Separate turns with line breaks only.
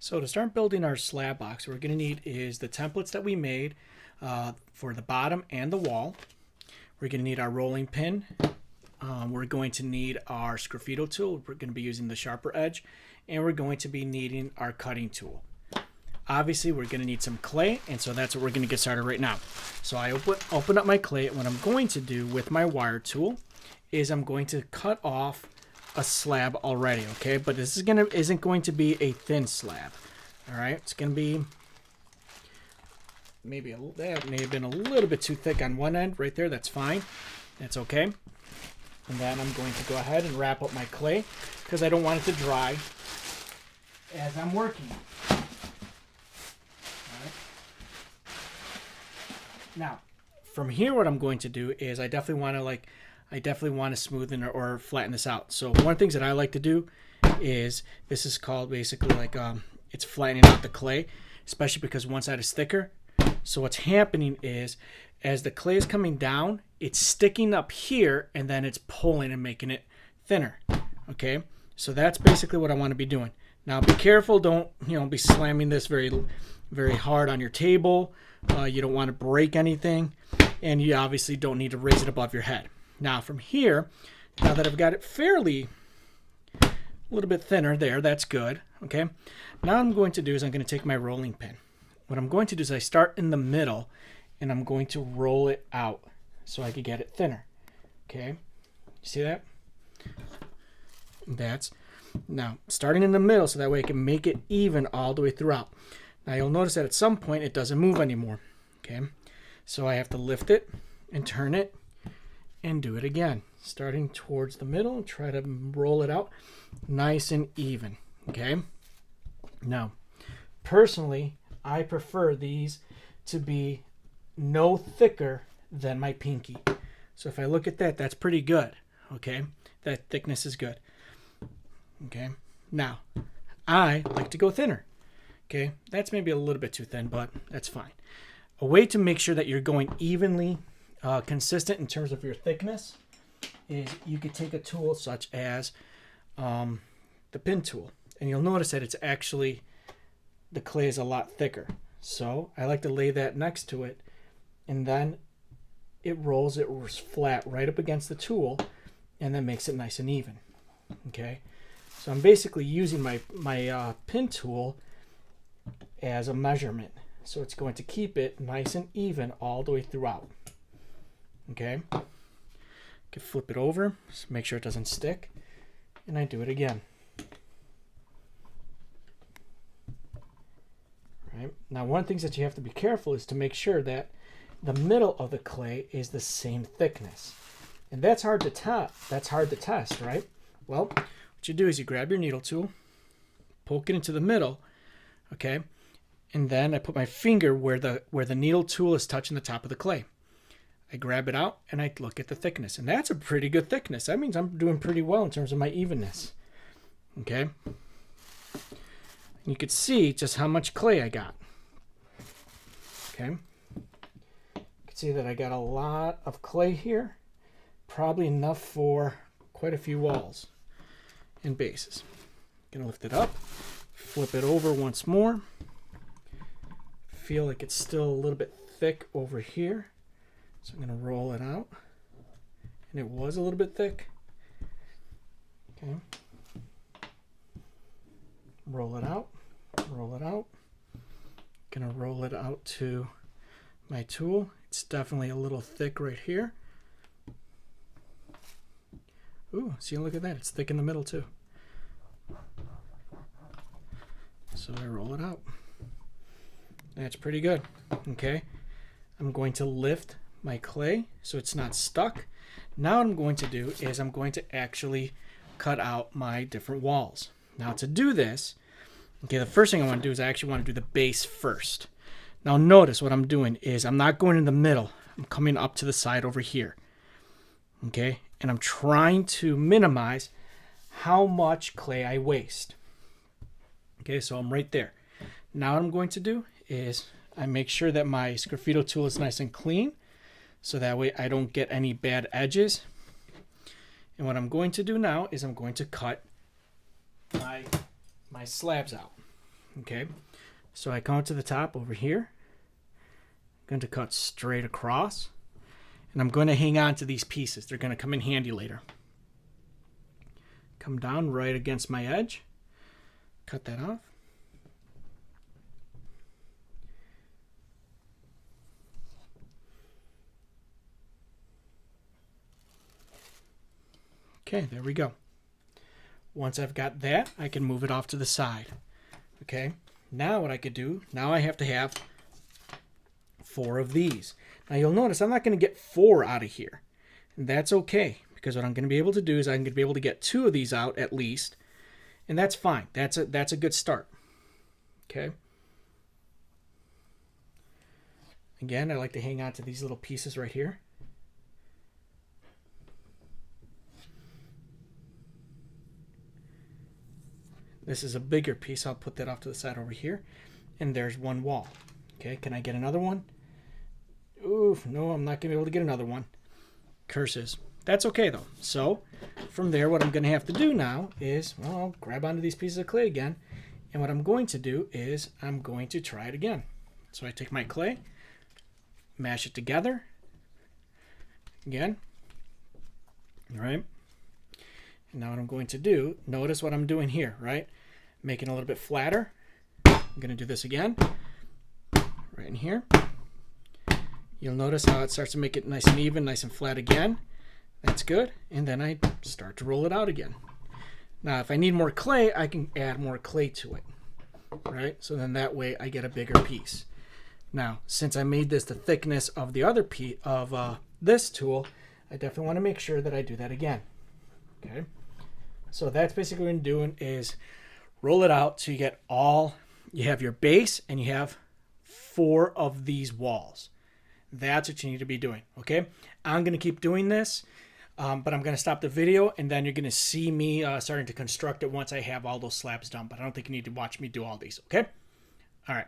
So to start building our slab box, what we're going to need is the templates that we made for the bottom and the wall. We're going to need our rolling pin. We're going to need our sgraffito tool. We're going to be using the sharper edge, and we're going to be needing our cutting tool. Obviously, we're going to need some clay, and so that's what we're going to get started right now. So I open up my clay, and what I'm going to do with my wire tool is I'm going to cut off a slab already, okay? But this isn't going to be a thin slab, all right? It's going to be that may have been a little bit too thick on one end right there. That's fine. That's okay. And then I'm going to go ahead and wrap up my clay because I don't want it to dry as I'm working. All right. Now, from here, what I'm going to do is I definitely want to smoothen or flatten this out. So one of the things that I like to do is, this is called basically like it's flattening out the clay, especially because one side is thicker. So what's happening is, as the clay is coming down, it's sticking up here and then it's pulling and making it thinner. Okay, so that's basically what I want to be doing. Now be careful, don't be slamming this very hard on your table. You don't want to break anything, and you obviously don't need to raise it above your head. Now from here, now that I've got it fairly a little bit thinner there, that's good. Okay, now what I'm going to do is I'm going to take my rolling pin. What I'm going to do is I start in the middle and I'm going to roll it out so I can get it thinner. Okay, you see that? That's now starting in the middle so that way I can make it even all the way throughout. Now you'll notice that at some point it doesn't move anymore. Okay, so I have to lift it and turn it and do it again, starting towards the middle and try to roll it out nice and even. Okay, now personally I prefer these to be no thicker than my pinky. So if I look at that, that's pretty good. Okay, that thickness is good. Okay, now I like to go thinner. Okay, that's maybe a little bit too thin, but that's fine. A way to make sure that you're going evenly consistent in terms of your thickness is you could take a tool such as the pin tool, and you'll notice that it's actually, the clay is a lot thicker. So I like to lay that next to it, and then it rolls it flat right up against the tool and then makes it nice and even. Okay, so I'm basically using my pin tool as a measurement, so it's going to keep it nice and even all the way throughout. Okay, I can flip it over, just make sure it doesn't stick, and I do it again. Right. Now, one of the things that you have to be careful is to make sure that the middle of the clay is the same thickness, and that's hard to test, right? Well, what you do is you grab your needle tool, poke it into the middle, okay, and then I put my finger where the needle tool is touching the top of the clay. I grab it out and I look at the thickness, and that's a pretty good thickness. That means I'm doing pretty well in terms of my evenness. Okay. You could see just how much clay I got. Okay. You can see that I got a lot of clay here. Probably enough for quite a few walls and bases. Gonna lift it up, flip it over once more. Feel like it's still a little bit thick over here. So I'm gonna roll it out. And it was a little bit thick. Okay. Roll it out, roll it out. Gonna roll it out to my tool. It's definitely a little thick right here. Ooh, see, look at that, it's thick in the middle too. So I roll it out. That's pretty good. Okay, I'm going to lift my clay so it's not stuck. Now what I'm going to do is I'm going to actually cut out my different walls. Now to do this, okay, the first thing I want to do is I actually want to do the base first. Now notice what I'm doing is I'm not going in the middle. I'm coming up to the side over here. Okay, and I'm trying to minimize how much clay I waste. Okay, so I'm right there. Now what I'm going to do is I make sure that my sgraffito tool is nice and clean, so that way I don't get any bad edges. And what I'm going to do now is I'm going to cut my slabs out. Okay, so I come up to the top over here. I'm going to cut straight across, and I'm going to hang on to these pieces. They're going to come in handy later. Come down right against my edge, cut that off. Okay, there we go. Once I've got that, I can move it off to the side. Okay, now what I could do, now I have to have 4 of these. Now you'll notice I'm not going to get 4 out of here. And that's okay, because what I'm going to be able to do is I'm going to be able to get 2 of these out at least. And that's fine. That's a good start. Okay. Again, I like to hang on to these little pieces right here. This is a bigger piece. I'll put that off to the side over here. And there's one wall. Okay, can I get another one? Oof, no, I'm not going to be able to get another one. Curses. That's okay, though. So, from there, what I'm going to have to do now is, well, I'll grab onto these pieces of clay again. And what I'm going to do is I'm going to try it again. So I take my clay, mash it together. Again. All right. And now what I'm going to do, notice what I'm doing here, right? Making it a little bit flatter. I'm going to do this again. Right in here. You'll notice how it starts to make it nice and even, nice and flat again. That's good. And then I start to roll it out again. Now, if I need more clay, I can add more clay to it. Right? So then that way I get a bigger piece. Now, since I made this the thickness of the other piece of this tool, I definitely want to make sure that I do that again. Okay? So that's basically what I'm doing is roll it out so you get you have your base and you have 4 of these walls. That's what you need to be doing, okay? I'm going to keep doing this, but I'm going to stop the video, and then you're going to see me starting to construct it once I have all those slabs done. But I don't think you need to watch me do all these, okay? All right.